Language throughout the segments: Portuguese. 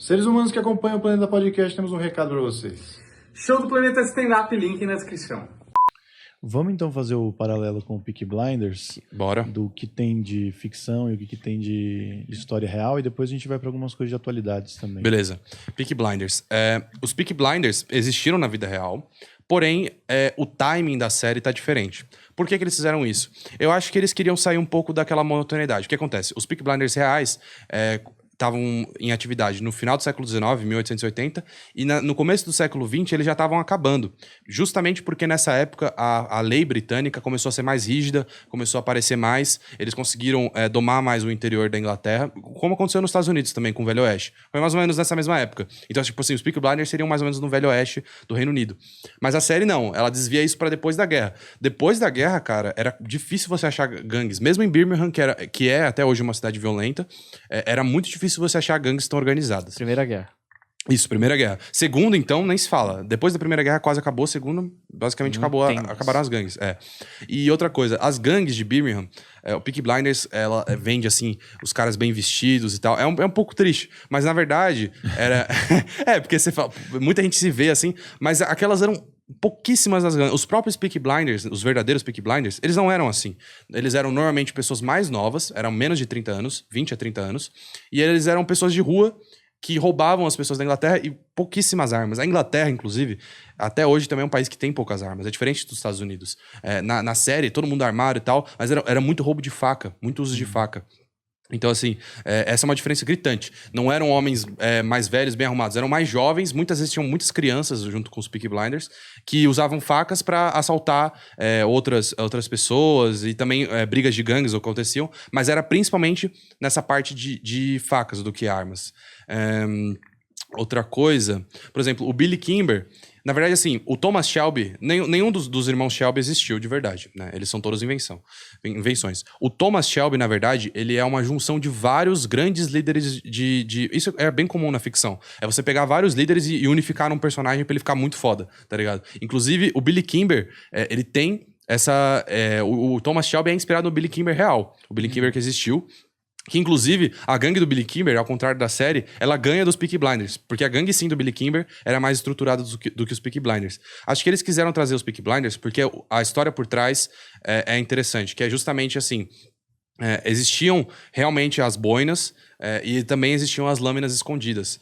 Seres humanos que acompanham o Planeta Podcast, temos um recado para vocês. Show do Planeta Stand-Up, link na descrição. Vamos então fazer o paralelo com o Peaky Blinders? Bora. Do que tem de ficção e o que tem de história real, e depois a gente vai para algumas coisas de atualidades também. Beleza. Peaky Blinders. Os Peaky Blinders existiram na vida real, porém o timing da série tá diferente. Por que eles fizeram isso? Eu acho que eles queriam sair um pouco daquela monotonidade. O que acontece? Os Peaky Blinders reais estavam em atividade no final do século XIX, 1880, e no começo do século XX eles já estavam acabando. Justamente porque nessa época a lei britânica começou a ser mais rígida, começou a aparecer mais, eles conseguiram domar mais o interior da Inglaterra, como aconteceu nos Estados Unidos também com o Velho Oeste. Foi mais ou menos nessa mesma época. Então, tipo assim, os Peaky Blinders seriam mais ou menos no Velho Oeste do Reino Unido. Mas a série não, ela desvia isso pra depois da guerra. Depois da guerra, cara, era difícil você achar gangues. Mesmo em Birmingham, que é até hoje uma cidade violenta, era muito difícil você achar gangues tão organizadas. Primeira Guerra. Isso, Primeira Guerra. Segunda, então, nem se fala. Depois da Primeira Guerra quase acabou, segunda, basicamente acabaram as gangues. E outra coisa, as gangues de Birmingham, o Peaky Blinders, ela vende, assim, os caras bem vestidos e tal. É um pouco triste, mas na verdade, era... porque você fala... Muita gente se vê assim, mas aquelas eram pouquíssimas das gangues. Os próprios Peaky Blinders, os verdadeiros Peaky Blinders, eles não eram assim. Eles eram normalmente pessoas mais novas, eram menos de 30 anos, 20 a 30 anos, e eles eram pessoas de rua que roubavam as pessoas da Inglaterra e pouquíssimas armas. A Inglaterra, inclusive, até hoje também é um país que tem poucas armas. É diferente dos Estados Unidos. Na série, todo mundo armado e tal, mas era muito roubo de faca, muito uso de faca. Então, assim, essa é uma diferença gritante. Não eram homens mais velhos, bem arrumados. Eram mais jovens. Muitas vezes tinham muitas crianças junto com os Peaky Blinders que usavam facas para assaltar outras pessoas. E também brigas de gangues aconteciam. Mas era principalmente nessa parte de facas do que armas. Outra coisa... Por exemplo, o Billy Kimber... Na verdade, assim, o Thomas Shelby... Nenhum dos irmãos Shelby existiu de verdade, né? Eles são todos invenções. O Thomas Shelby, na verdade, ele é uma junção de vários grandes líderes de... Isso é bem comum na ficção. É você pegar vários líderes e unificar num personagem pra ele ficar muito foda, tá ligado? Inclusive, o Billy Kimber, ele tem essa... o Thomas Shelby é inspirado no Billy Kimber real. O Billy Kimber que existiu. Que, inclusive, a gangue do Billy Kimber, ao contrário da série, ela ganha dos Peaky Blinders. Porque a gangue, sim, do Billy Kimber era mais estruturada do que os Peaky Blinders. Acho que eles quiseram trazer os Peaky Blinders porque a história por trás é interessante. Que é justamente assim... existiam realmente as boinas e também existiam as lâminas escondidas.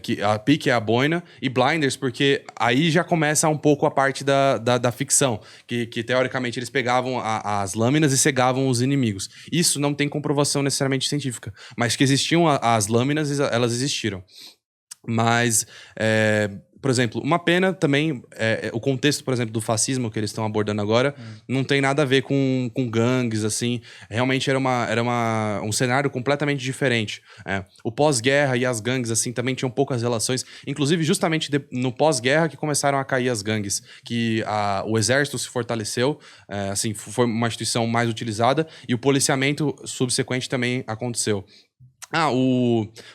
Que a pique é a boina e blinders, porque aí já começa um pouco a parte da ficção. Que teoricamente eles pegavam as lâminas e cegavam os inimigos. Isso não tem comprovação necessariamente científica. Mas que existiam as lâminas, elas existiram. Mas... por exemplo, uma pena também, o contexto, por exemplo, do fascismo que eles estão abordando agora, não tem nada a ver com gangues, assim. Realmente era um cenário completamente diferente. O pós-guerra e as gangues, assim, também tinham poucas relações. Inclusive, justamente no pós-guerra que começaram a cair as gangues. Que o exército se fortaleceu, assim, foi uma instituição mais utilizada, e o policiamento subsequente também aconteceu.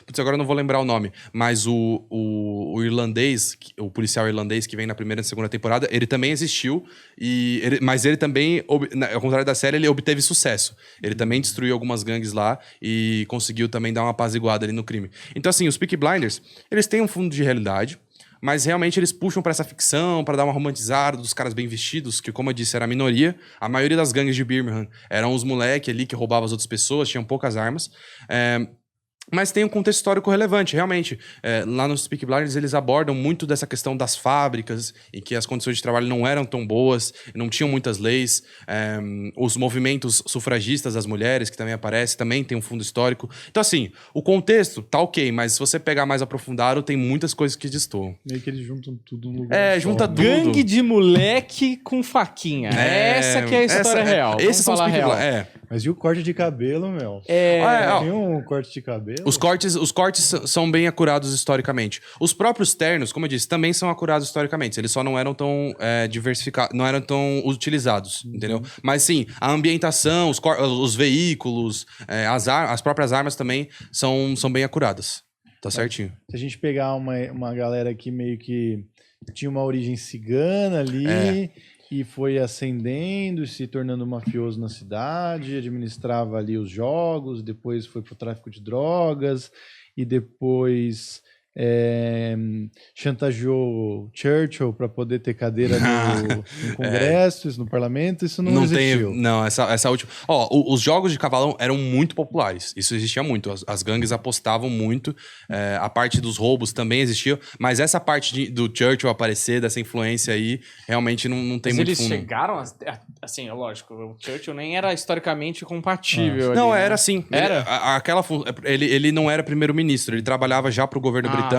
Putz, agora eu não vou lembrar o nome, mas o irlandês, o policial irlandês que vem na primeira e segunda temporada, ele também existiu, mas ele também, ao contrário da série, ele obteve sucesso. Ele também destruiu algumas gangues lá e conseguiu também dar uma apaziguada ali no crime. Então, assim, os Peaky Blinders, eles têm um fundo de realidade, mas realmente eles puxam pra essa ficção, pra dar uma romantizada dos caras bem vestidos, que, como eu disse, era a minoria. A maioria das gangues de Birmingham eram os moleques ali que roubavam as outras pessoas, tinham poucas armas. Mas tem um contexto histórico relevante, realmente. Lá nos Peaky Blinders, eles abordam muito dessa questão das fábricas, em que as condições de trabalho não eram tão boas, não tinham muitas leis. Os movimentos sufragistas das mulheres, que também aparecem, também tem um fundo histórico. Então, assim, o contexto tá ok, mas se você pegar mais aprofundado, tem muitas coisas que destoam. Meio que eles juntam tudo no lugar só, junta né? tudo. Gangue de moleque com faquinha. Essa que é a história real. Esses são os Peaky Blinders. Mas e o corte de cabelo, meu? Tem um corte de cabelo? Os cortes são bem acurados historicamente. Os próprios ternos, como eu disse, também são acurados historicamente. Eles só não eram tão diversificados, não eram tão utilizados, entendeu? Mas sim, a ambientação, os veículos, as próprias armas também são bem acuradas. Tá certinho. Se a gente pegar uma galera que meio que tinha uma origem cigana ali... E foi ascendendo e se tornando mafioso na cidade, administrava ali os jogos, depois foi pro tráfico de drogas, e depois chantageou Churchill para poder ter cadeira no Congresso, no Parlamento, isso não existiu. Não, essa última... os jogos de cavalão eram muito populares, isso existia muito, as gangues apostavam muito, a parte dos roubos também existia, mas essa parte do Churchill aparecer, dessa influência aí, realmente não tem muito fundo. Eles chegaram, assim, lógico, o Churchill nem era historicamente compatível. Não, ali, era né? sim. Era? Ele não era primeiro-ministro, ele trabalhava já pro governo britânico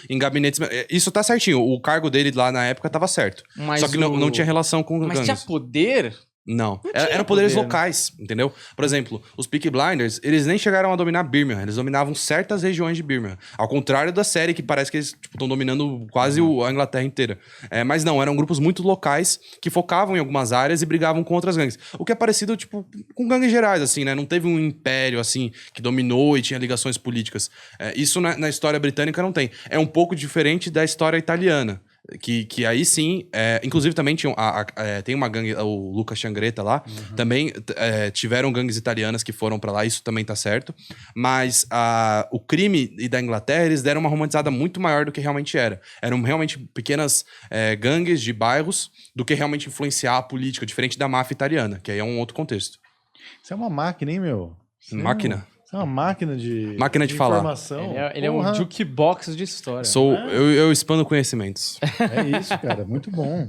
em gabinetes... Isso tá certinho, o cargo dele lá na época tava certo. Mas só que não tinha relação com Mas gangues. tinha poder? Não. Não tinha Eram poderes poder, locais, entendeu? Por exemplo, os Peaky Blinders, eles nem chegaram a dominar Birmingham, eles dominavam certas regiões de Birmingham. Ao contrário da série, que parece que eles estão dominando quase a Inglaterra inteira. Mas não, eram grupos muito locais que focavam em algumas áreas e brigavam com outras gangues. O que é parecido, tipo, com gangues gerais, assim, né? Não teve um império, assim, que dominou e tinha ligações políticas. Isso na história britânica não tem. É um pouco diferente da história italiana. Que aí sim, inclusive também tem uma gangue, o Luca Changreta lá, também tiveram gangues italianas que foram pra lá, isso também tá certo, mas o crime da Inglaterra, eles deram uma romantizada muito maior do que realmente era. Eram realmente pequenas gangues de bairros do que realmente influenciar a política, diferente da máfia italiana, que aí é um outro contexto. Isso é uma máquina, hein, meu? Máquina? Isso é uma máquina de falar. informação. Ele é um jukebox de história. Eu expando conhecimentos. É isso, cara. Muito bom.